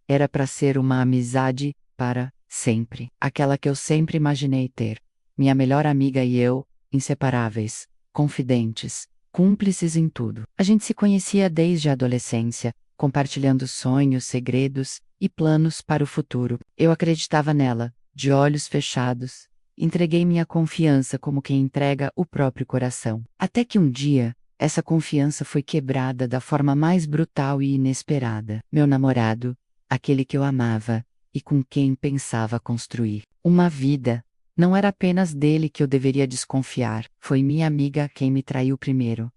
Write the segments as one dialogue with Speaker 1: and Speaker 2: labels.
Speaker 1: era para ser uma amizade para sempre. Aquela que eu sempre imaginei ter. Minha melhor amiga e eu, inseparáveis, confidentes, cúmplices em tudo. A gente se conhecia desde a adolescência, compartilhando sonhos, segredos e planos para o futuro. Eu acreditava nela, de olhos fechados. Entreguei minha confiança como quem entrega o próprio coração. Até que um dia, essa confiança foi quebrada da forma mais brutal e inesperada. Meu namorado, aquele que eu amava e com quem pensava construir uma vida, não era apenas dele que eu deveria desconfiar, foi minha amiga quem me traiu primeiro.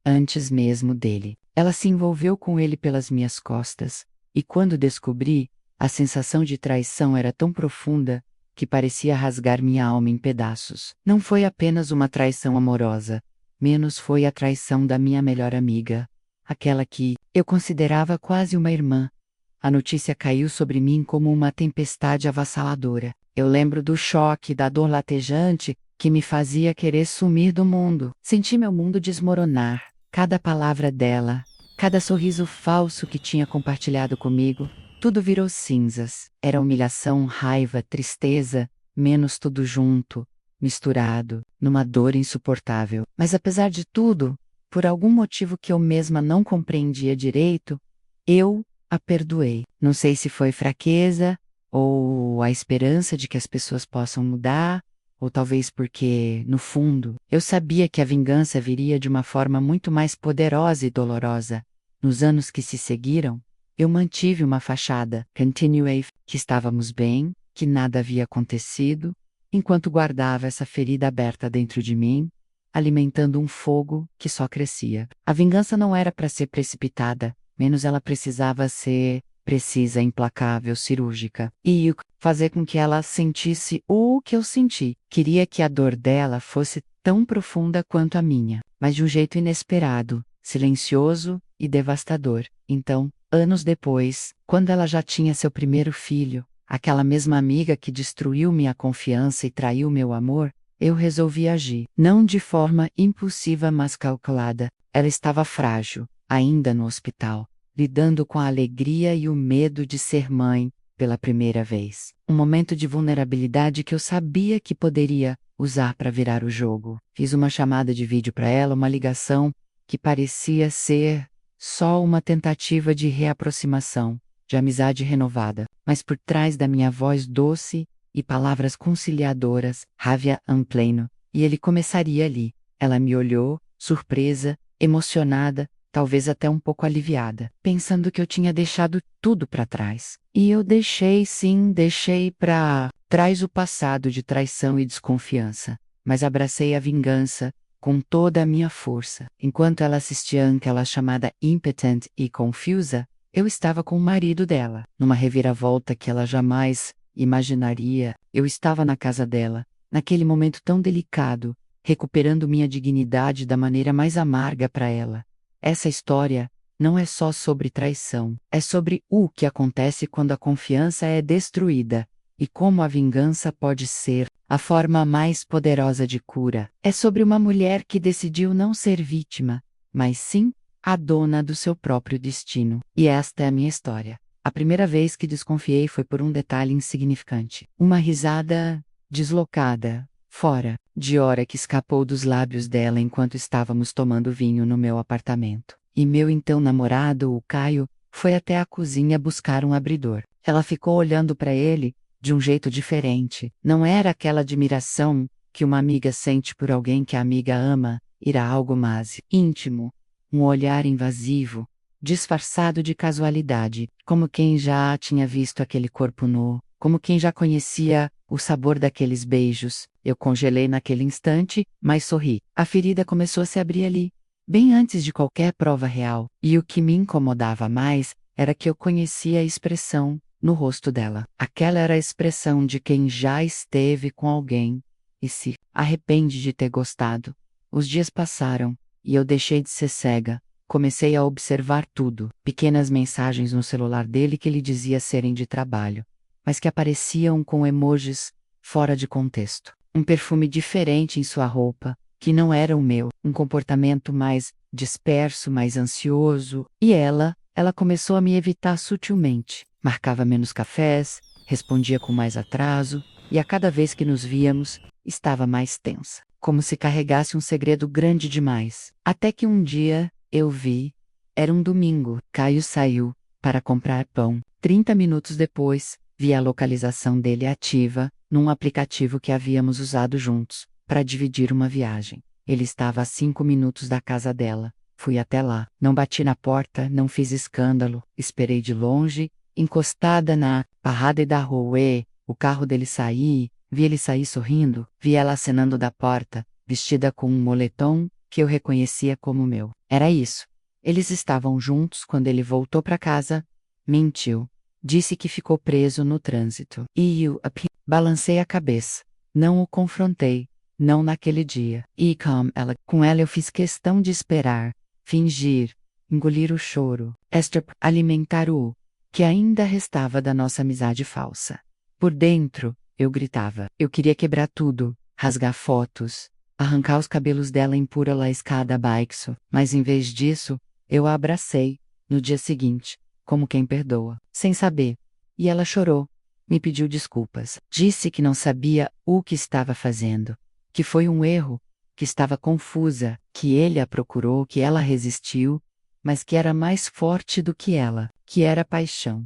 Speaker 1: Antes mesmo dele. Ela se envolveu com ele pelas minhas costas, e quando descobri, a sensação de traição era tão profunda que parecia rasgar minha alma em pedaços. Não foi apenas uma traição amorosa, menos foi a traição da minha melhor amiga, aquela que eu considerava quase uma irmã. A notícia caiu sobre mim como uma tempestade avassaladora. Eu lembro do choque, da dor latejante que me fazia querer sumir do mundo. Senti meu mundo desmoronar. Cada palavra dela, cada sorriso falso que tinha compartilhado comigo, tudo virou cinzas. Era humilhação, raiva, tristeza, menos tudo junto, misturado, numa dor insuportável. Mas apesar de tudo, por algum motivo que eu mesma não compreendia direito, eu a perdoei. Não sei se foi fraqueza, ou a esperança de que as pessoas possam mudar, ou talvez porque, no fundo, eu sabia que a vingança viria de uma forma muito mais poderosa e dolorosa. Nos anos que se seguiram, eu mantive uma fachada, continuei, que estávamos bem, que nada havia acontecido, enquanto guardava essa ferida aberta dentro de mim, alimentando um fogo que só crescia. A vingança não era para ser precipitada, menos ela precisava ser precisa, implacável, cirúrgica. E fazer com que ela sentisse o que eu senti. Queria que a dor dela fosse tão profunda quanto a minha, mas de um jeito inesperado, silencioso e devastador. Então, anos depois, quando ela já tinha seu primeiro filho, aquela mesma amiga que destruiu minha confiança e traiu meu amor, eu resolvi agir. Não de forma impulsiva, mas calculada. Ela estava frágil, ainda no hospital, lidando com a alegria e o medo de ser mãe pela primeira vez. Um momento de vulnerabilidade que eu sabia que poderia usar para virar o jogo. Fiz uma chamada de vídeo para ela, uma ligação que parecia ser só uma tentativa de reaproximação, de amizade renovada, mas por trás da minha voz doce e palavras conciliadoras, Rávia pleno, e ele começaria ali. Ela me olhou, surpresa, emocionada, talvez até um pouco aliviada, pensando que eu tinha deixado tudo para trás. E eu deixei, sim, deixei para trás o passado de traição e desconfiança, mas abracei a vingança com toda a minha força. Enquanto ela assistia àquela chamada impotent e confusa, eu estava com o marido dela, numa reviravolta que ela jamais imaginaria. Eu estava na casa dela, naquele momento tão delicado, recuperando minha dignidade da maneira mais amarga para ela. Essa história não é só sobre traição, é sobre o que acontece quando a confiança é destruída, e como a vingança pode ser a forma mais poderosa de cura. É sobre uma mulher que decidiu não ser vítima, mas sim a dona do seu próprio destino. E esta é a minha história. A primeira vez que desconfiei foi por um detalhe insignificante. Uma risada deslocada, fora de hora que escapou dos lábios dela enquanto estávamos tomando vinho no meu apartamento. E meu então namorado, o Caio, foi até a cozinha buscar um abridor. Ela ficou olhando para ele de um jeito diferente. Não era aquela admiração que uma amiga sente por alguém que a amiga ama, era algo mais íntimo, um olhar invasivo, disfarçado de casualidade, como quem já tinha visto aquele corpo nu, como quem já conhecia o sabor daqueles beijos. Eu congelei naquele instante, mas sorri. A ferida começou a se abrir ali, bem antes de qualquer prova real, e o que me incomodava mais era que eu conhecia a expressão no rosto dela. Aquela era a expressão de quem já esteve com alguém e se arrepende de ter gostado. Os dias passaram, e eu deixei de ser cega. Comecei a observar tudo, pequenas mensagens no celular dele que ele dizia serem de trabalho, mas que apareciam com emojis fora de contexto. Um perfume diferente em sua roupa, que não era o meu, um comportamento mais disperso, mais ansioso, e ela começou a me evitar sutilmente. marcava menos cafés, respondia com mais atraso, e a cada vez que nos víamos, estava mais tensa, como se carregasse um segredo grande demais. Até que um dia, eu vi. Era um domingo. Caio saiu para comprar pão. 30 minutos depois, vi a localização dele ativa, num aplicativo que havíamos usado juntos, para dividir uma viagem. Ele estava a 5 minutos da casa dela. Fui até lá. Não bati na porta, não fiz escândalo. Esperei de longe, encostada na parrada da rua. O carro dele sair, vi ele sair sorrindo, vi ela acenando da porta, vestida com um moletom que eu reconhecia como meu. Era isso. Eles estavam juntos quando ele voltou para casa. Mentiu. Disse que ficou preso no trânsito. Balancei a cabeça. Não o confrontei. Não naquele dia. Com ela eu fiz questão de esperar, fingir, engolir o choro, alimentar o que ainda restava da nossa amizade falsa. Por dentro, eu gritava. Eu queria quebrar tudo, rasgar fotos, arrancar os cabelos dela em pura la escada abaixo, mas em vez disso, eu a abracei, no dia seguinte, como quem perdoa, sem saber. E ela chorou, me pediu desculpas, disse que não sabia o que estava fazendo, que foi um erro, que estava confusa, que ele a procurou, que ela resistiu, mas que era mais forte do que ela, que era paixão.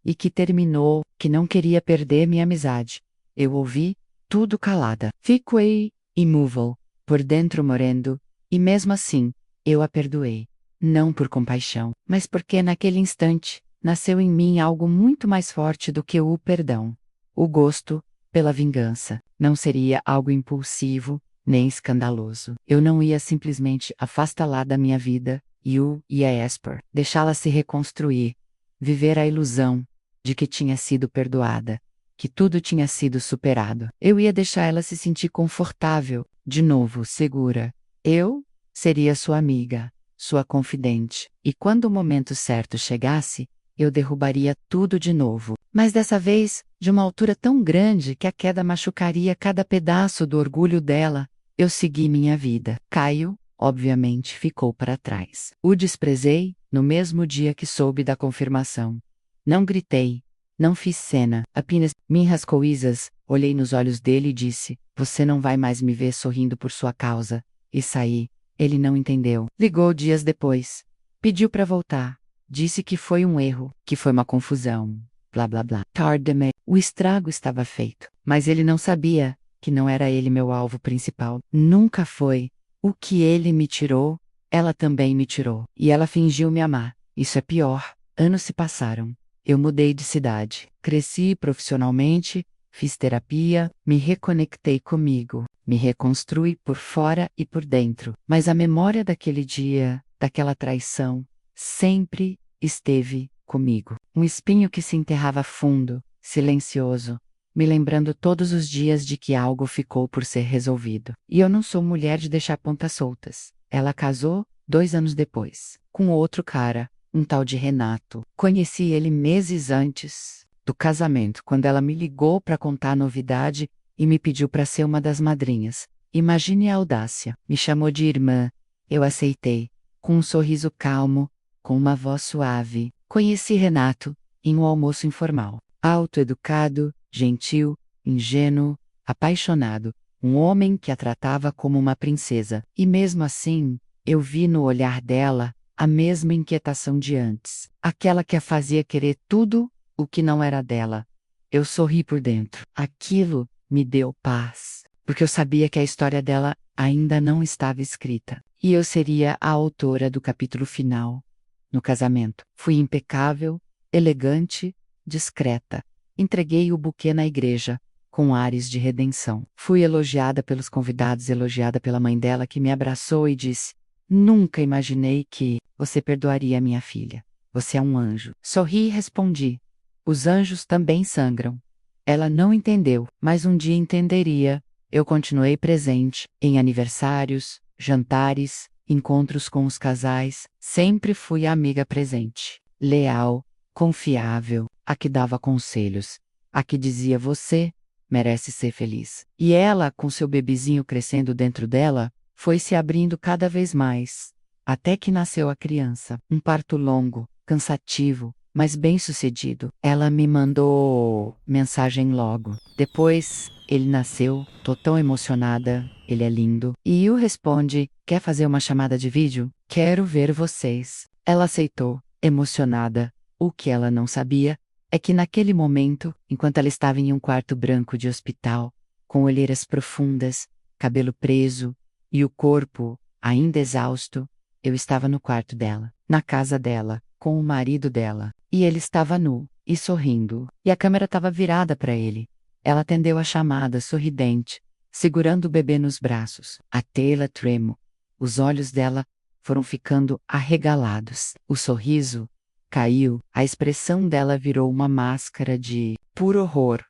Speaker 1: E que terminou, que não queria perder minha amizade. Eu ouvi, tudo calada. Fiquei imóvel, por dentro morrendo, e mesmo assim, eu a perdoei. Não por compaixão, mas porque naquele instante, nasceu em mim algo muito mais forte do que o perdão. O gosto pela vingança. Não seria algo impulsivo, nem escandaloso. Eu não ia simplesmente afastá-la da minha vida, e a deixá-la se reconstruir, viver a ilusão de que tinha sido perdoada, que tudo tinha sido superado. Eu ia deixar ela se sentir confortável, de novo, segura. Eu seria sua amiga, sua confidente, e quando o momento certo chegasse, eu derrubaria tudo de novo. Mas dessa vez, de uma altura tão grande que a queda machucaria cada pedaço do orgulho dela, eu segui minha vida. Caio, obviamente, ficou para trás. O desprezei, no mesmo dia que soube da confirmação. Não gritei, não fiz cena, apenas minhas coisas, olhei nos olhos dele e disse, você não vai mais me ver sorrindo por sua causa, e saí. Ele não entendeu. Ligou dias depois. Pediu para voltar. Disse que foi um erro, que foi uma confusão. Blá blá blá. Tarde-me. O estrago estava feito. Mas ele não sabia que não era ele meu alvo principal. Nunca foi. O que ele me tirou, ela também me tirou. E ela fingiu me amar. Isso é pior. Anos se passaram. Eu mudei de cidade. Cresci profissionalmente, fiz terapia, me reconectei comigo. Me reconstruí por fora e por dentro. Mas a memória daquele dia, daquela traição, sempre esteve comigo. Um espinho que se enterrava fundo, silencioso, me lembrando todos os dias de que algo ficou por ser resolvido. E eu não sou mulher de deixar pontas soltas. Ela casou 2 anos depois, com outro cara, um tal de Renato. Conheci ele meses antes do casamento, quando ela me ligou para contar a novidade e me pediu para ser uma das madrinhas. Imagine a audácia. Me chamou de irmã. Eu aceitei, com um sorriso calmo, com uma voz suave. Conheci Renato em um almoço informal. Autoeducado, gentil, ingênuo, apaixonado. Um homem que a tratava como uma princesa. E mesmo assim, eu vi no olhar dela a mesma inquietação de antes. Aquela que a fazia querer tudo o que não era dela. Eu sorri por dentro. Aquilo me deu paz, porque eu sabia que a história dela ainda não estava escrita. E eu seria a autora do capítulo final. No casamento, fui impecável, elegante, discreta. Entreguei o buquê na igreja, com ares de redenção. Fui elogiada pelos convidados, elogiada pela mãe dela, que me abraçou e disse: nunca imaginei que você perdoaria minha filha. Você é um anjo. Sorri e respondi: os anjos também sangram. Ela não entendeu, mas um dia entenderia. Eu continuei presente, em aniversários, jantares, encontros com os casais. Sempre fui a amiga presente, leal, confiável, a que dava conselhos, a que dizia: você merece ser feliz. E ela, com seu bebezinho crescendo dentro dela, foi se abrindo cada vez mais, até que nasceu a criança. Um parto longo, cansativo, mas bem-sucedido. Ela me mandou mensagem logo. Depois, ele nasceu, tô tão emocionada, ele é lindo. E Yu responde: quer fazer uma chamada de vídeo? Quero ver vocês. Ela aceitou, emocionada. O que ela não sabia é que naquele momento, enquanto ela estava em um quarto branco de hospital, com olheiras profundas, cabelo preso e o corpo ainda exausto, eu estava no quarto dela, na casa dela, com o marido dela, e ele estava nu e sorrindo, e a câmera estava virada para ele. Ela atendeu a chamada sorridente, segurando o bebê nos braços. A Taylor tremo. Os olhos dela foram ficando arregalados. O sorriso caiu, a expressão dela virou uma máscara de puro horror.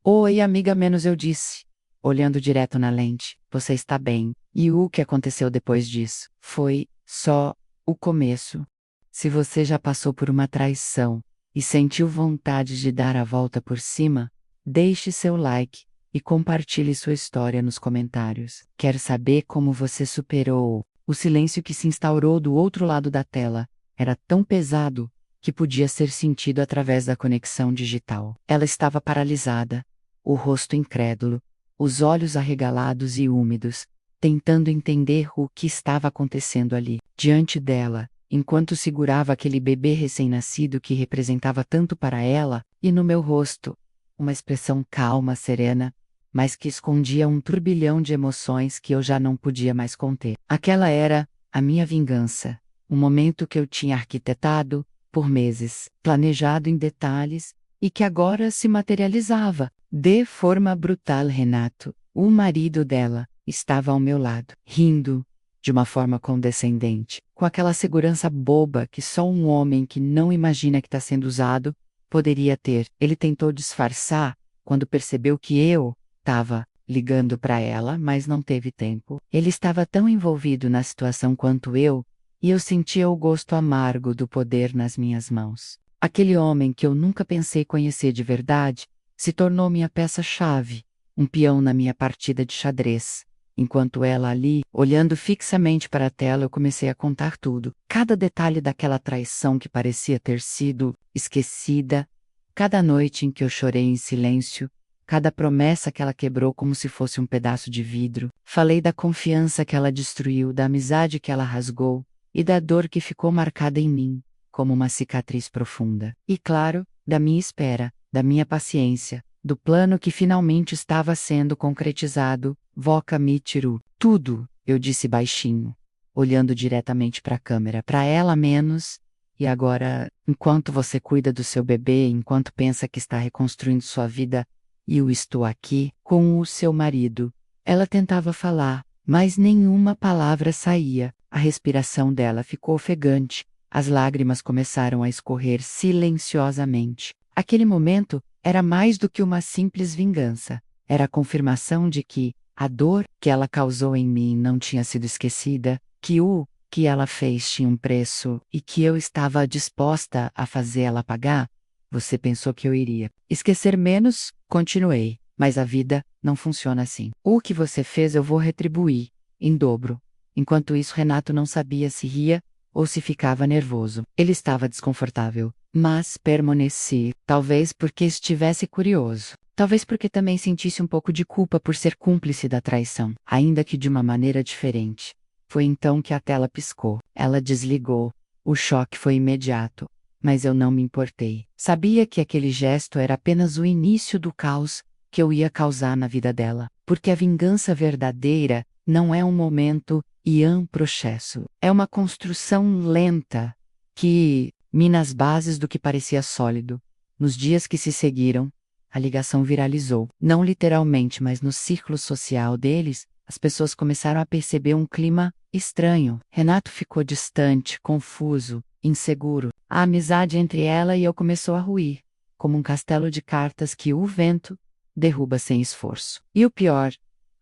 Speaker 1: Oi, amiga, menos eu disse, olhando direto na lente. Você está bem. E o que aconteceu depois disso? Foi só o começo. Se você já passou por uma traição e sentiu vontade de dar a volta por cima, deixe seu like e compartilhe sua história nos comentários. Quero saber como você superou. O silêncio que se instaurou do outro lado da tela era tão pesado que podia ser sentido através da conexão digital. Ela estava paralisada, o rosto incrédulo, os olhos arregalados e úmidos, tentando entender o que estava acontecendo ali. Diante dela, enquanto segurava aquele bebê recém-nascido que representava tanto para ela, e no meu rosto, uma expressão calma, serena, mas que escondia um turbilhão de emoções que eu já não podia mais conter. Aquela era a minha vingança, o momento que eu tinha arquitetado por meses, planejado em detalhes, e que agora se materializava. De forma brutal. Renato, o marido dela, estava ao meu lado, rindo, de uma forma condescendente, com aquela segurança boba que só um homem que não imagina que está sendo usado poderia ter. Ele tentou disfarçar quando percebeu que eu estava ligando para ela, mas não teve tempo. Ele estava tão envolvido na situação quanto eu, e eu sentia o gosto amargo do poder nas minhas mãos. Aquele homem que eu nunca pensei conhecer de verdade se tornou minha peça-chave, um peão na minha partida de xadrez. Enquanto ela ali, olhando fixamente para a tela, eu comecei a contar tudo. Cada detalhe daquela traição que parecia ter sido esquecida, cada noite em que eu chorei em silêncio, cada promessa que ela quebrou como se fosse um pedaço de vidro. Falei da confiança que ela destruiu, da amizade que ela rasgou e da dor que ficou marcada em mim, como uma cicatriz profunda. E claro, da minha espera, da minha paciência, do plano que finalmente estava sendo concretizado. Voca Michiru. Tudo, eu disse baixinho, olhando diretamente para a câmera, para ela menos. E agora, enquanto você cuida do seu bebê, enquanto pensa que está reconstruindo sua vida, eu estou aqui com o seu marido. Ela tentava falar, mas nenhuma palavra saía. A respiração dela ficou ofegante. As lágrimas começaram a escorrer silenciosamente. Aquele momento era mais do que uma simples vingança. Era a confirmação de que a dor que ela causou em mim não tinha sido esquecida, que o que ela fez tinha um preço e que eu estava disposta a fazer ela pagar. Você pensou que eu iria esquecer menos? Continuei. Mas a vida não funciona assim. O que você fez eu vou retribuir, em dobro. Enquanto isso, Renato não sabia se ria ou se ficava nervoso. Ele estava desconfortável, mas permaneci, talvez porque estivesse curioso. Talvez porque também sentisse um pouco de culpa por ser cúmplice da traição, ainda que de uma maneira diferente. Foi então que a tela piscou. Ela desligou. O choque foi imediato, mas eu não me importei. Sabia que aquele gesto era apenas o início do caos que eu ia causar na vida dela, porque a vingança verdadeira não é um momento e um processo. É uma construção lenta que mina as bases do que parecia sólido. Nos dias que se seguiram, a ligação viralizou. Não literalmente, mas no círculo social deles, as pessoas começaram a perceber um clima estranho. Renato ficou distante, confuso, inseguro. A amizade entre ela e eu começou a ruir, como um castelo de cartas que o vento derruba sem esforço. E o pior,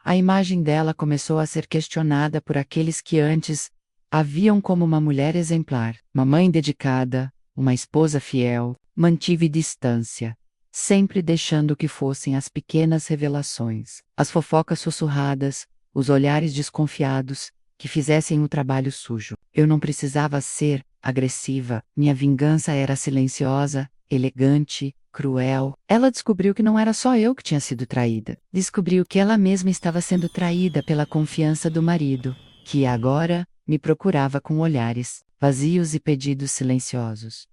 Speaker 1: a imagem dela começou a ser questionada por aqueles que antes a viam como uma mulher exemplar, uma mãe dedicada, uma esposa fiel. Mantive distância, sempre deixando que fossem as pequenas revelações, as fofocas sussurradas, os olhares desconfiados, que fizessem o trabalho sujo. Eu não precisava ser agressiva. Minha vingança era silenciosa, elegante, cruel. Ela descobriu que não era só eu que tinha sido traída. Descobriu que ela mesma estava sendo traída pela confiança do marido, que agora me procurava com olhares vazios e pedidos silenciosos.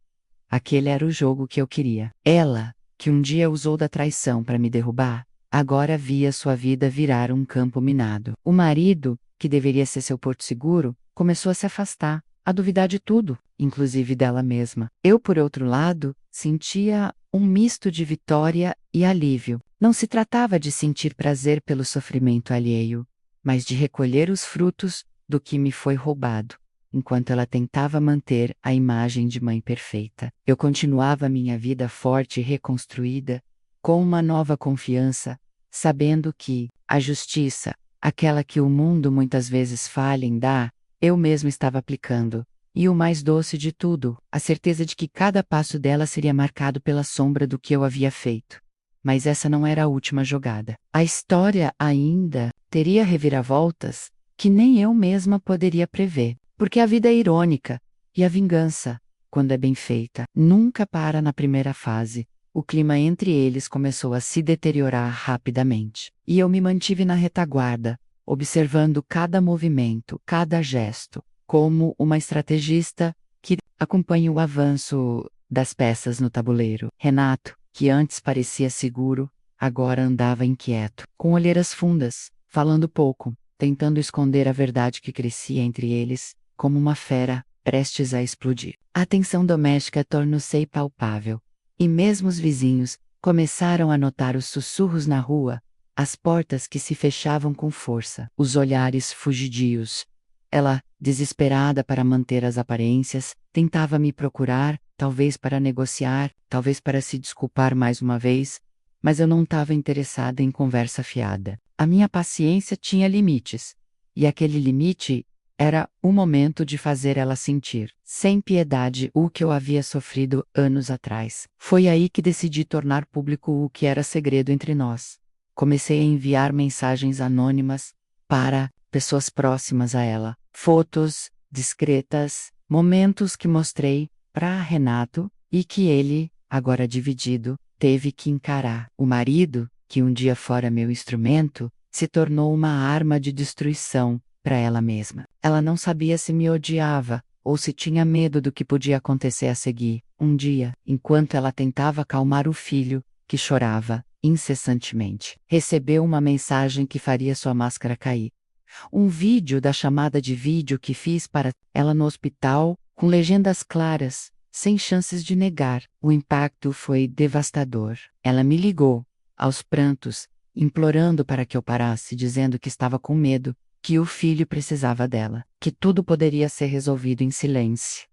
Speaker 1: Aquele era o jogo que eu queria. Ela, que um dia usou da traição para me derrubar, agora via sua vida virar um campo minado. O marido, que deveria ser seu porto seguro, começou a se afastar, a duvidar de tudo, inclusive dela mesma. Eu, por outro lado, sentia um misto de vitória e alívio. Não se tratava de sentir prazer pelo sofrimento alheio, mas de recolher os frutos do que me foi roubado. Enquanto ela tentava manter a imagem de mãe perfeita, eu continuava minha vida forte e reconstruída, com uma nova confiança, sabendo que a justiça, aquela que o mundo muitas vezes falha em dar, eu mesmo estava aplicando. E o mais doce de tudo, a certeza de que cada passo dela seria marcado pela sombra do que eu havia feito. Mas essa não era a última jogada. A história ainda teria reviravoltas que nem eu mesma poderia prever. Porque a vida é irônica, e a vingança, quando é bem feita, nunca para na primeira fase. O clima entre eles começou a se deteriorar rapidamente. E eu me mantive na retaguarda, observando cada movimento, cada gesto, como uma estrategista que acompanha o avanço das peças no tabuleiro. Renato, que antes parecia seguro, agora andava inquieto, com olheiras fundas, falando pouco, tentando esconder a verdade que crescia entre eles, como uma fera, prestes a explodir. A tensão doméstica tornou-se palpável, e mesmo os vizinhos começaram a notar os sussurros na rua, as portas que se fechavam com força, os olhares fugidios. Ela, desesperada para manter as aparências, tentava me procurar, talvez para negociar, talvez para se desculpar mais uma vez, mas eu não estava interessada em conversa fiada. A minha paciência tinha limites, e aquele limite era o momento de fazer ela sentir, sem piedade, o que eu havia sofrido anos atrás. Foi aí que decidi tornar público o que era segredo entre nós. Comecei a enviar mensagens anônimas para pessoas próximas a ela. Fotos discretas, momentos que mostrei para Renato e que ele, agora dividido, teve que encarar. O marido, que um dia fora meu instrumento, se tornou uma arma de destruição para ela mesma. Ela não sabia se me odiava ou se tinha medo do que podia acontecer a seguir. Um dia, enquanto ela tentava acalmar o filho, que chorava incessantemente, recebeu uma mensagem que faria sua máscara cair. Um vídeo da chamada de vídeo que fiz para ela no hospital, com legendas claras, sem chances de negar. O impacto foi devastador. Ela me ligou, aos prantos, implorando para que eu parasse, dizendo que estava com medo, que o filho precisava dela, que tudo poderia ser resolvido em silêncio.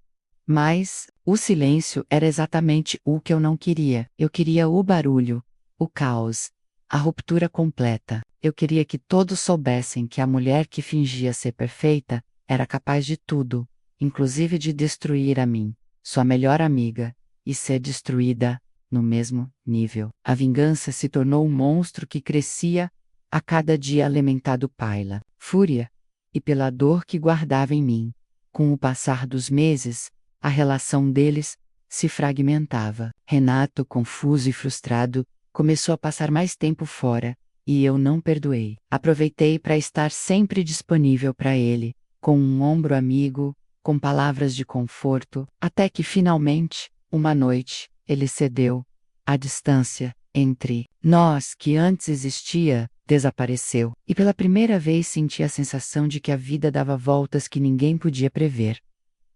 Speaker 1: Mas o silêncio era exatamente o que eu não queria. Eu queria o barulho, o caos, a ruptura completa. Eu queria que todos soubessem que a mulher que fingia ser perfeita era capaz de tudo, inclusive de destruir a mim, sua melhor amiga, e ser destruída no mesmo nível. A vingança se tornou um monstro que crescia a cada dia alimentado pela fúria e pela dor que guardava em mim. Com o passar dos meses, a relação deles se fragmentava. Renato, confuso e frustrado, começou a passar mais tempo fora, e eu não perdoei. Aproveitei para estar sempre disponível para ele, com um ombro amigo, com palavras de conforto, até que finalmente, uma noite, ele cedeu. A distância entre nós que antes existia desapareceu, e pela primeira vez senti a sensação de que a vida dava voltas que ninguém podia prever.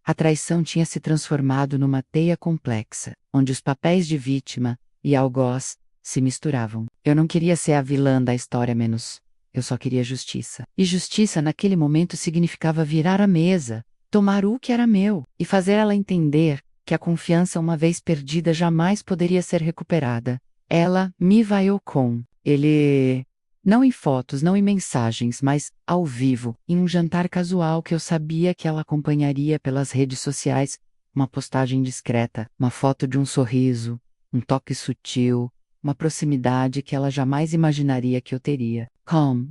Speaker 1: A traição tinha se transformado numa teia complexa, onde os papéis de vítima e algoz se misturavam. Eu não queria ser a vilã da história menos. Eu só queria justiça. E justiça naquele momento significava virar a mesa, tomar o que era meu, e fazer ela entender que a confiança uma vez perdida jamais poderia ser recuperada. Ela me vaiou com ele. Não em fotos, não em mensagens, mas ao vivo, em um jantar casual que eu sabia que ela acompanharia pelas redes sociais, uma postagem discreta, uma foto de um sorriso, um toque sutil, uma proximidade que ela jamais imaginaria que eu teria.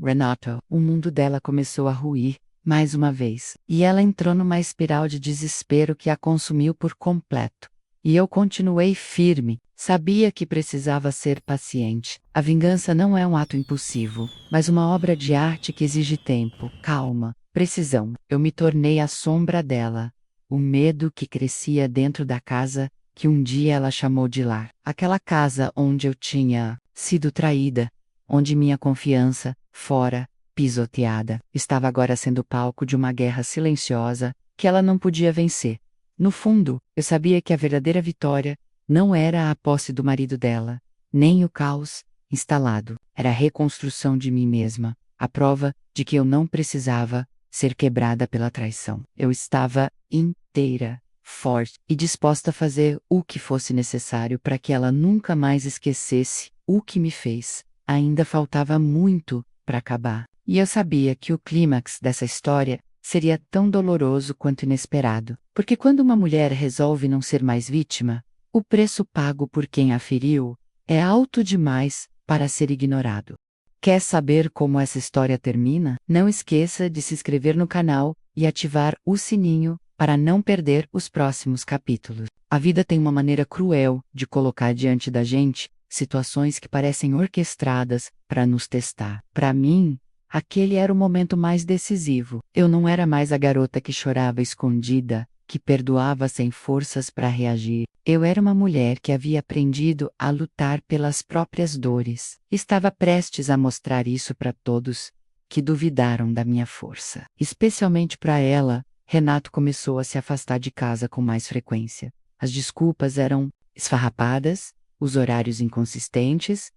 Speaker 1: Renato, o mundo dela começou a ruir, mais uma vez. E ela entrou numa espiral de desespero que a consumiu por completo. E eu continuei firme. Sabia que precisava ser paciente. A vingança não é um ato impulsivo, mas uma obra de arte que exige tempo, calma, precisão. Eu me tornei a sombra dela. O medo que crescia dentro da casa que um dia ela chamou de lar. Aquela casa onde eu tinha sido traída, onde minha confiança, fora, pisoteada, estava agora sendo palco de uma guerra silenciosa que ela não podia vencer. No fundo, eu sabia que a verdadeira vitória não era a posse do marido dela, nem o caos instalado. Era a reconstrução de mim mesma, a prova de que eu não precisava ser quebrada pela traição. Eu estava inteira, forte e disposta a fazer o que fosse necessário para que ela nunca mais esquecesse o que me fez. Ainda faltava muito para acabar. E eu sabia que o clímax dessa história seria tão doloroso quanto inesperado. Porque quando uma mulher resolve não ser mais vítima, o preço pago por quem a feriu é alto demais para ser ignorado. Quer saber como essa história termina? Não esqueça de se inscrever no canal e ativar o sininho para não perder os próximos capítulos. A vida tem uma maneira cruel de colocar diante da gente situações que parecem orquestradas para nos testar. Para mim, aquele era o momento mais decisivo. Eu não era mais a garota que chorava escondida, que perdoava sem forças para reagir. Eu era uma mulher que havia aprendido a lutar pelas próprias dores. Estava prestes a mostrar isso para todos que duvidaram da minha força. Especialmente para ela, Renato começou a se afastar de casa com mais frequência. As desculpas eram esfarrapadas, os horários inconsistentes,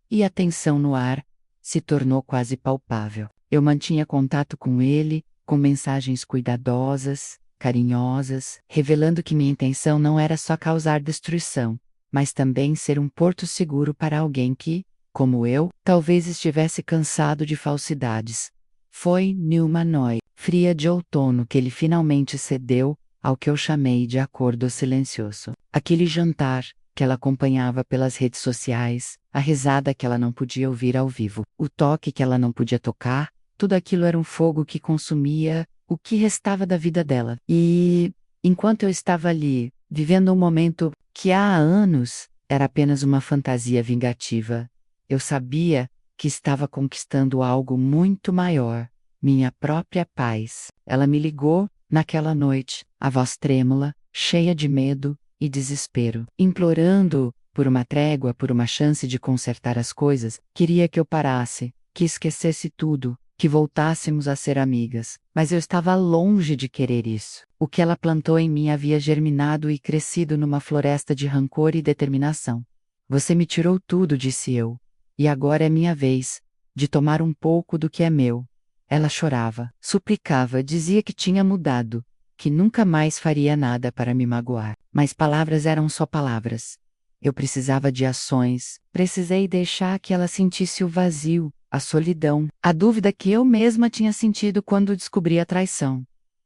Speaker 1: e a tensão no ar se tornou quase palpável. Eu mantinha contato com ele, com mensagens cuidadosas, carinhosas, revelando que minha intenção não era só causar destruição, mas também ser um porto seguro para alguém que, como eu, talvez estivesse cansado de falsidades. Foi numa noite fria de outono que ele finalmente cedeu ao que eu chamei de acordo silencioso. Aquele jantar que ela acompanhava pelas redes sociais, a risada que ela não podia ouvir ao vivo, o toque que ela não podia tocar, tudo aquilo era um fogo que consumia o que restava da vida dela. E, enquanto eu estava ali, vivendo um momento que há anos era apenas uma fantasia vingativa, eu sabia que estava conquistando algo muito maior, minha própria paz. Ela me ligou naquela noite, a voz trêmula, cheia de medo e desespero, implorando por uma trégua, por uma chance de consertar as coisas. Queria que eu parasse, que esquecesse tudo, que voltássemos a ser amigas. Mas eu estava longe de querer isso. O que ela plantou em mim havia germinado e crescido numa floresta de rancor e determinação. Você me tirou tudo, disse eu. E agora é minha vez de tomar um pouco do que é meu. Ela chorava, suplicava, dizia que tinha mudado, que nunca mais faria nada para me magoar. Mas palavras eram só palavras. Eu precisava de ações. Precisei deixar que ela sentisse o vazio, a solidão, a dúvida que eu mesma tinha sentido quando descobri a traição.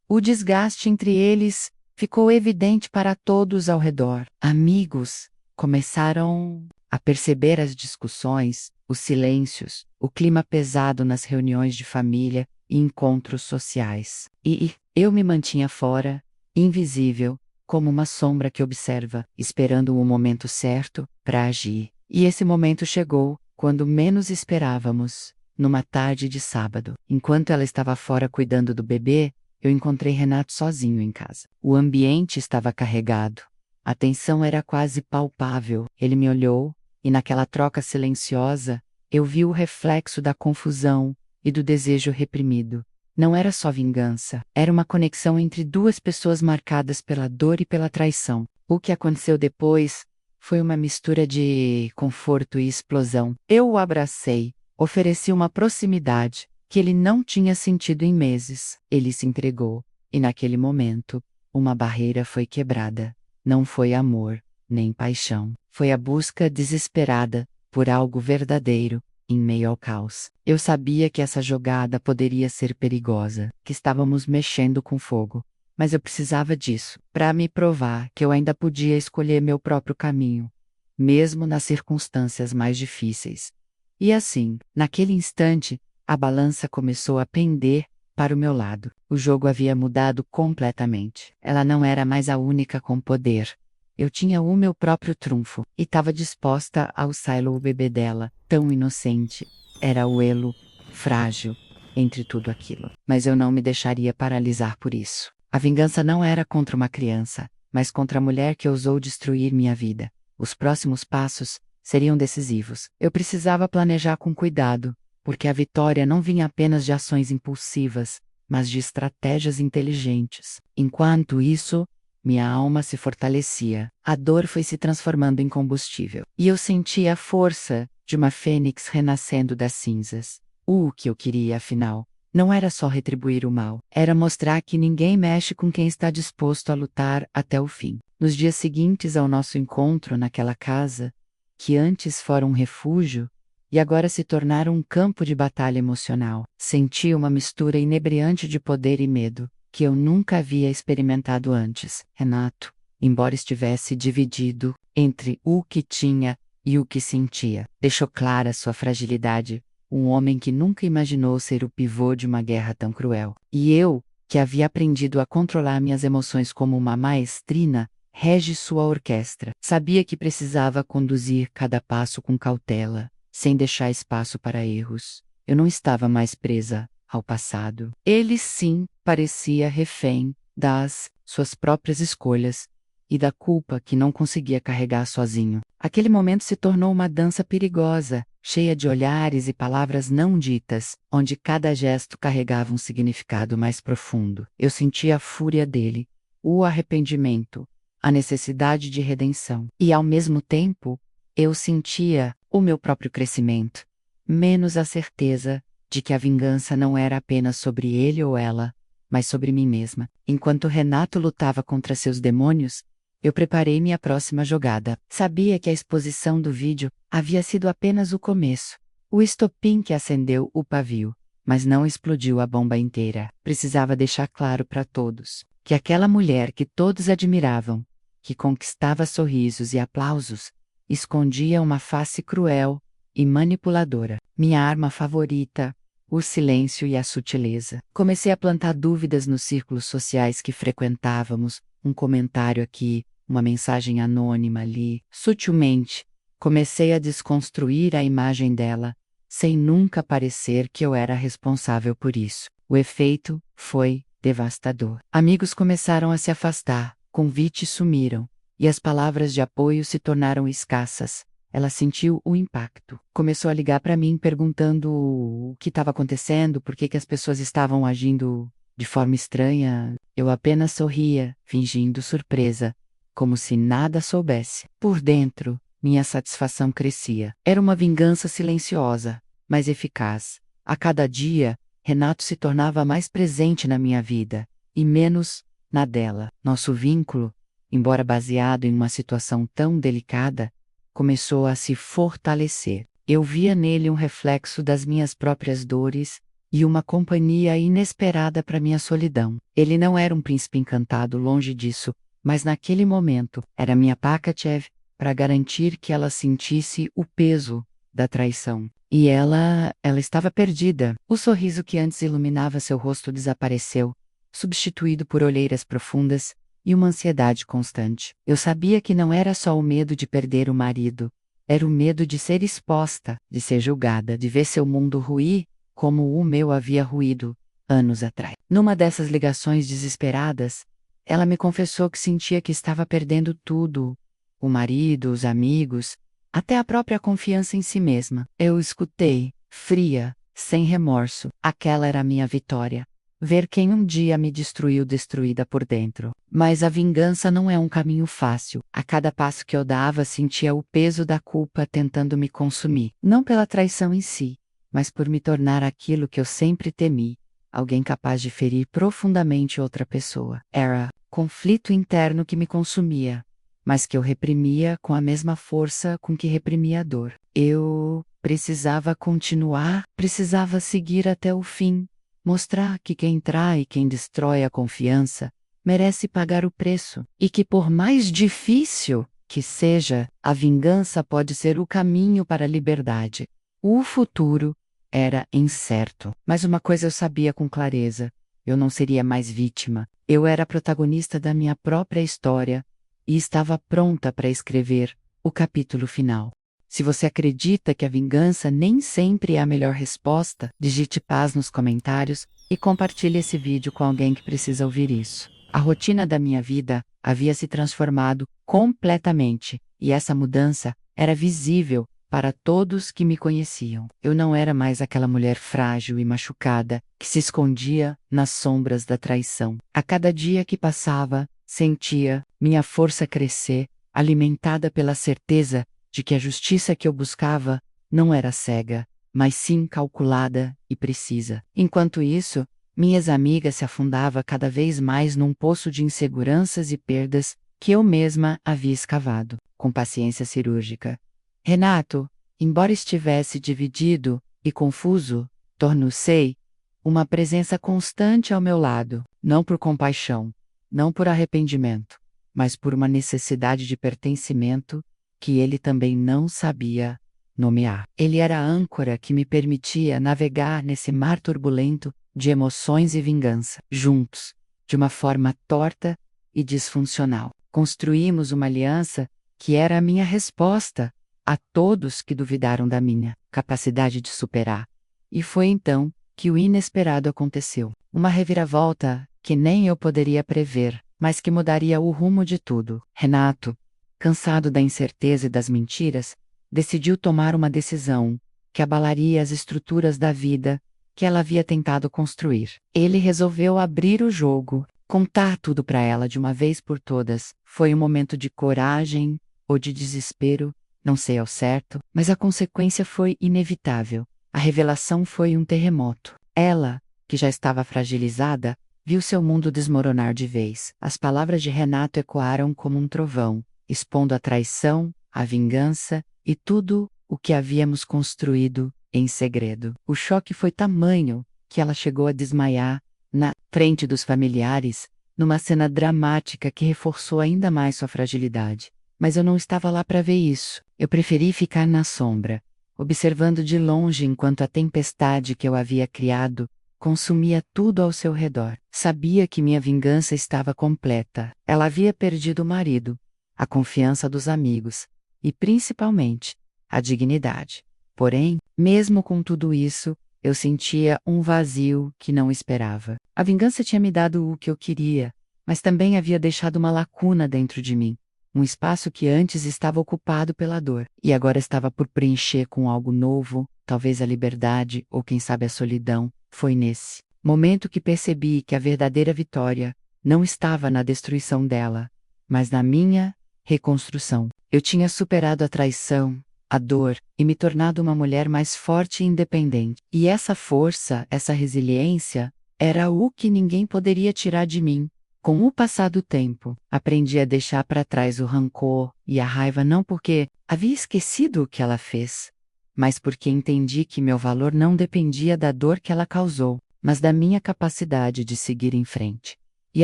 Speaker 1: O desgaste entre eles ficou evidente para todos ao redor. Amigos começaram a perceber as discussões, os silêncios, o clima pesado nas reuniões de família e encontros sociais. E eu me mantinha fora, invisível, como uma sombra que observa, esperando o momento certo para agir. E esse momento chegou, quando menos esperávamos, numa tarde de sábado. Enquanto ela estava fora cuidando do bebê, eu encontrei Renato sozinho em casa. O ambiente estava carregado. A tensão era quase palpável. Ele me olhou, e naquela troca silenciosa, eu vi o reflexo da confusão e do desejo reprimido. Não era só vingança, era uma conexão entre duas pessoas marcadas pela dor e pela traição. O que aconteceu depois foi uma mistura de conforto e explosão. Eu o abracei, ofereci uma proximidade que ele não tinha sentido em meses. Ele se entregou, e naquele momento, uma barreira foi quebrada. Não foi amor, nem paixão. Foi a busca desesperada por algo verdadeiro, em meio ao caos. Eu sabia que essa jogada poderia ser perigosa, que estávamos mexendo com fogo. Mas eu precisava disso, para me provar que eu ainda podia escolher meu próprio caminho, mesmo nas circunstâncias mais difíceis. E assim, naquele instante, a balança começou a pender para o meu lado. O jogo havia mudado completamente. Ela não era mais a única com poder. Eu tinha o meu próprio trunfo, e estava disposta a usá-lo o bebê dela, tão inocente. Era o elo, frágil, entre tudo aquilo. Mas eu não me deixaria paralisar por isso. A vingança não era contra uma criança, mas contra a mulher que ousou destruir minha vida. Os próximos passos seriam decisivos. Eu precisava planejar com cuidado, porque a vitória não vinha apenas de ações impulsivas, mas de estratégias inteligentes. Enquanto isso, minha alma se fortalecia, a dor foi se transformando em combustível, e eu sentia a força de uma fênix renascendo das cinzas. O que eu queria, afinal, não era só retribuir o mal, era mostrar que ninguém mexe com quem está disposto a lutar até o fim. Nos dias seguintes ao nosso encontro naquela casa, que antes fora um refúgio, e agora se tornaram um campo de batalha emocional, senti uma mistura inebriante de poder e medo, que eu nunca havia experimentado antes. Renato, embora estivesse dividido entre o que tinha e o que sentia, deixou clara sua fragilidade, um homem que nunca imaginou ser o pivô de uma guerra tão cruel. E eu, que havia aprendido a controlar minhas emoções como uma maestrina, rege sua orquestra. Sabia que precisava conduzir cada passo com cautela, sem deixar espaço para erros. Eu não estava mais presa ao passado. Ele sim parecia refém das suas próprias escolhas e da culpa que não conseguia carregar sozinho. Aquele momento se tornou uma dança perigosa, cheia de olhares e palavras não ditas, onde cada gesto carregava um significado mais profundo. Eu sentia a fúria dele, o arrependimento, a necessidade de redenção. E, ao mesmo tempo, eu sentia o meu próprio crescimento, menos a certeza de que a vingança não era apenas sobre ele ou ela, mas sobre mim mesma. Enquanto Renato lutava contra seus demônios, eu preparei minha próxima jogada. Sabia que a exposição do vídeo havia sido apenas o começo, o estopim que acendeu o pavio, mas não explodiu a bomba inteira. Precisava deixar claro para todos que aquela mulher que todos admiravam, que conquistava sorrisos e aplausos, escondia uma face cruel e manipuladora. Minha arma favorita, o silêncio e a sutileza. Comecei a plantar dúvidas nos círculos sociais que frequentávamos, um comentário aqui, uma mensagem anônima ali. Sutilmente, comecei a desconstruir a imagem dela, sem nunca parecer que eu era responsável por isso. O efeito foi devastador. Amigos começaram a se afastar, convites sumiram, e as palavras de apoio se tornaram escassas. Ela sentiu o impacto. Começou a ligar para mim perguntando o que estava acontecendo, por que as pessoas estavam agindo de forma estranha. Eu apenas sorria, fingindo surpresa, como se nada soubesse. Por dentro, minha satisfação crescia. Era uma vingança silenciosa, mas eficaz. A cada dia, Renato se tornava mais presente na minha vida, e menos na dela. Nosso vínculo, embora baseado em uma situação tão delicada, começou a se fortalecer. Eu via nele um reflexo das minhas próprias dores e uma companhia inesperada para minha solidão. Ele não era um príncipe encantado, longe disso, mas naquele momento era minha Pakachev para garantir que ela sentisse o peso da traição. E ela estava perdida. O sorriso que antes iluminava seu rosto desapareceu, substituído por olheiras profundas e uma ansiedade constante. Eu sabia que não era só o medo de perder o marido, era o medo de ser exposta, de ser julgada, de ver seu mundo ruir, como o meu havia ruído anos atrás. Numa dessas ligações desesperadas, ela me confessou que sentia que estava perdendo tudo: o marido, os amigos, até a própria confiança em si mesma. Eu escutei, fria, sem remorso. Aquela era a minha vitória. Ver quem um dia me destruiu destruída por dentro. Mas a vingança não é um caminho fácil. A cada passo que eu dava, sentia o peso da culpa tentando me consumir. Não pela traição em si, mas por me tornar aquilo que eu sempre temi: alguém capaz de ferir profundamente outra pessoa. Era conflito interno que me consumia, mas que eu reprimia com a mesma força com que reprimia a dor. Eu precisava continuar, precisava seguir até o fim. Mostrar que quem trai, quem destrói a confiança, merece pagar o preço, e que por mais difícil que seja, a vingança pode ser o caminho para a liberdade. O futuro era incerto. Mas uma coisa eu sabia com clareza: eu não seria mais vítima. Eu era protagonista da minha própria história e estava pronta para escrever o capítulo final. Se você acredita que a vingança nem sempre é a melhor resposta, digite paz nos comentários e compartilhe esse vídeo com alguém que precisa ouvir isso. A rotina da minha vida havia se transformado completamente, e essa mudança era visível para todos que me conheciam. Eu não era mais aquela mulher frágil e machucada que se escondia nas sombras da traição. A cada dia que passava, sentia minha força crescer, alimentada pela certeza de que a justiça que eu buscava não era cega, mas sim calculada e precisa. Enquanto isso, minhas amigas se afundavam cada vez mais num poço de inseguranças e perdas que eu mesma havia escavado, com paciência cirúrgica. Renato, embora estivesse dividido e confuso, tornou-se uma presença constante ao meu lado, não por compaixão, não por arrependimento, mas por uma necessidade de pertencimento que ele também não sabia nomear. Ele era a âncora que me permitia navegar nesse mar turbulento de emoções e vingança, juntos, de uma forma torta e disfuncional. Construímos uma aliança que era a minha resposta a todos que duvidaram da minha capacidade de superar. E foi então que o inesperado aconteceu. Uma reviravolta que nem eu poderia prever, mas que mudaria o rumo de tudo. Renato, cansado da incerteza e das mentiras, decidiu tomar uma decisão que abalaria as estruturas da vida que ela havia tentado construir. Ele resolveu abrir o jogo, contar tudo para ela de uma vez por todas. Foi um momento de coragem ou de desespero, não sei ao certo, mas a consequência foi inevitável. A revelação foi um terremoto. Ela, que já estava fragilizada, viu seu mundo desmoronar de vez. As palavras de Renato ecoaram como um trovão, expondo a traição, a vingança e tudo o que havíamos construído em segredo. O choque foi tamanho que ela chegou a desmaiar na frente dos familiares, numa cena dramática que reforçou ainda mais sua fragilidade. Mas eu não estava lá para ver isso. Eu preferi ficar na sombra, observando de longe enquanto a tempestade que eu havia criado consumia tudo ao seu redor. Sabia que minha vingança estava completa. Ela havia perdido o marido, a confiança dos amigos e, principalmente, a dignidade. Porém, mesmo com tudo isso, eu sentia um vazio que não esperava. A vingança tinha me dado o que eu queria, mas também havia deixado uma lacuna dentro de mim, um espaço que antes estava ocupado pela dor, e agora estava por preencher com algo novo, talvez a liberdade ou quem sabe a solidão. Foi nesse momento que percebi que a verdadeira vitória não estava na destruição dela, mas na minha reconstrução. Eu tinha superado a traição, a dor, e me tornado uma mulher mais forte e independente. E essa força, essa resiliência, era o que ninguém poderia tirar de mim. Com o passar do tempo, aprendi a deixar para trás o rancor e a raiva não porque havia esquecido o que ela fez, mas porque entendi que meu valor não dependia da dor que ela causou, mas da minha capacidade de seguir em frente. E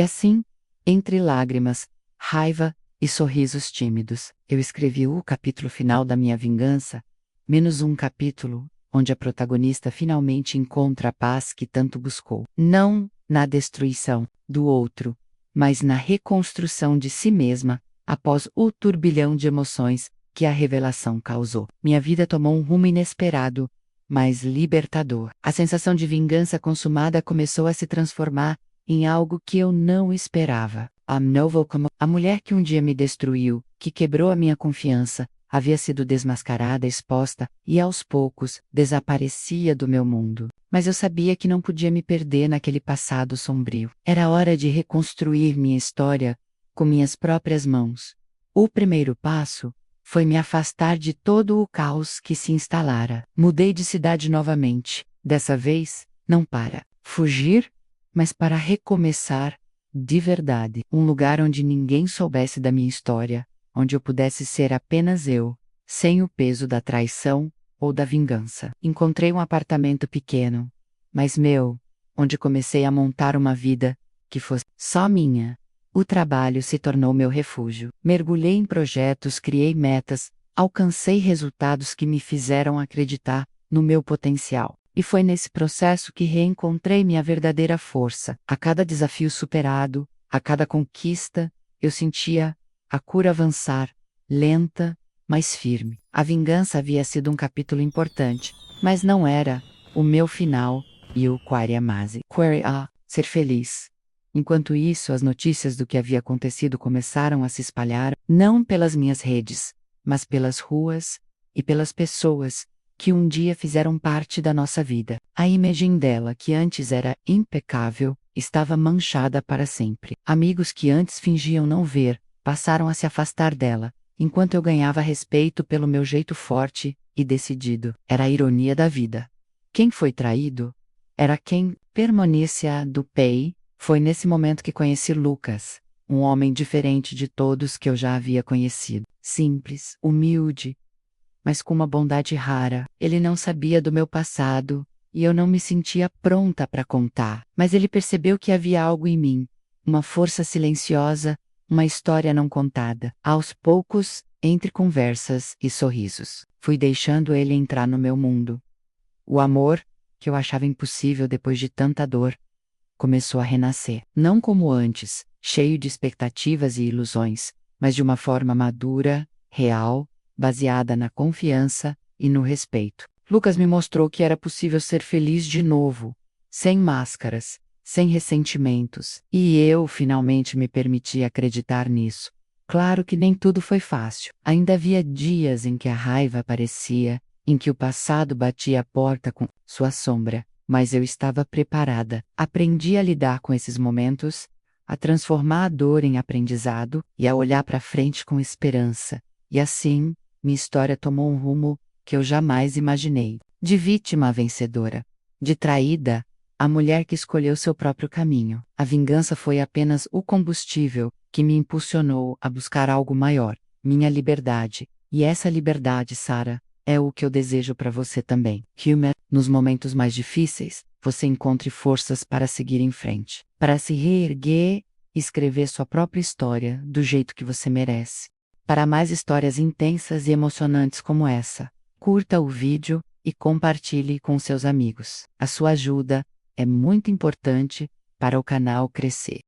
Speaker 1: assim, entre lágrimas, raiva e sorrisos tímidos, eu escrevi o capítulo final da minha vingança, menos um capítulo onde a protagonista finalmente encontra a paz que tanto buscou. Não na destruição do outro, mas na reconstrução de si mesma, após o turbilhão de emoções que a revelação causou. Minha vida tomou um rumo inesperado, mas libertador. A sensação de vingança consumada começou a se transformar em algo que eu não esperava. A mulher que um dia me destruiu, que quebrou a minha confiança, havia sido desmascarada, exposta, e aos poucos, desaparecia do meu mundo. Mas eu sabia que não podia me perder naquele passado sombrio. Era hora de reconstruir minha história com minhas próprias mãos. O primeiro passo foi me afastar de todo o caos que se instalara. Mudei de cidade novamente, dessa vez, não para fugir, mas para recomeçar de verdade. Um lugar onde ninguém soubesse da minha história, onde eu pudesse ser apenas eu, sem o peso da traição ou da vingança. Encontrei um apartamento pequeno, mas meu, onde comecei a montar uma vida que fosse só minha. O trabalho se tornou meu refúgio. Mergulhei em projetos, criei metas, alcancei resultados que me fizeram acreditar no meu potencial. E foi nesse processo que reencontrei minha verdadeira força. A cada desafio superado, a cada conquista, eu sentia a cura avançar, lenta, mas firme. A vingança havia sido um capítulo importante, mas não era o meu final e o Quariamase. Ser feliz. Enquanto isso, as notícias do que havia acontecido começaram a se espalhar, não pelas minhas redes, mas pelas ruas e pelas pessoas que um dia fizeram parte da nossa vida. A imagem dela, que antes era impecável, estava manchada para sempre. Amigos que antes fingiam não ver, passaram a se afastar dela, enquanto eu ganhava respeito pelo meu jeito forte e decidido. Era a ironia da vida. Quem foi traído era quem permanecia do Pei. Foi nesse momento que conheci Lucas, um homem diferente de todos que eu já havia conhecido. Simples, humilde, mas com uma bondade rara. Ele não sabia do meu passado, e eu não me sentia pronta para contar. Mas ele percebeu que havia algo em mim, uma força silenciosa, uma história não contada. Aos poucos, entre conversas e sorrisos, fui deixando ele entrar no meu mundo. O amor, que eu achava impossível depois de tanta dor, começou a renascer. Não como antes, cheio de expectativas e ilusões, mas de uma forma madura, real, baseada na confiança e no respeito. Lucas me mostrou que era possível ser feliz de novo, sem máscaras, sem ressentimentos, e eu finalmente me permiti acreditar nisso. Claro que nem tudo foi fácil. Ainda havia dias em que a raiva aparecia, em que o passado batia a porta com sua sombra, mas eu estava preparada. Aprendi a lidar com esses momentos, a transformar a dor em aprendizado e a olhar para frente com esperança. E assim, minha história tomou um rumo que eu jamais imaginei. De vítima a vencedora. De traída, a mulher que escolheu seu próprio caminho. A vingança foi apenas o combustível que me impulsionou a buscar algo maior, minha liberdade. E essa liberdade, Sarah, é o que eu desejo para você também. Que nos momentos mais difíceis, você encontre forças para seguir em frente, para se reerguer e escrever sua própria história do jeito que você merece. Para mais histórias intensas e emocionantes como essa, curta o vídeo e compartilhe com seus amigos. A sua ajuda é muito importante para o canal crescer.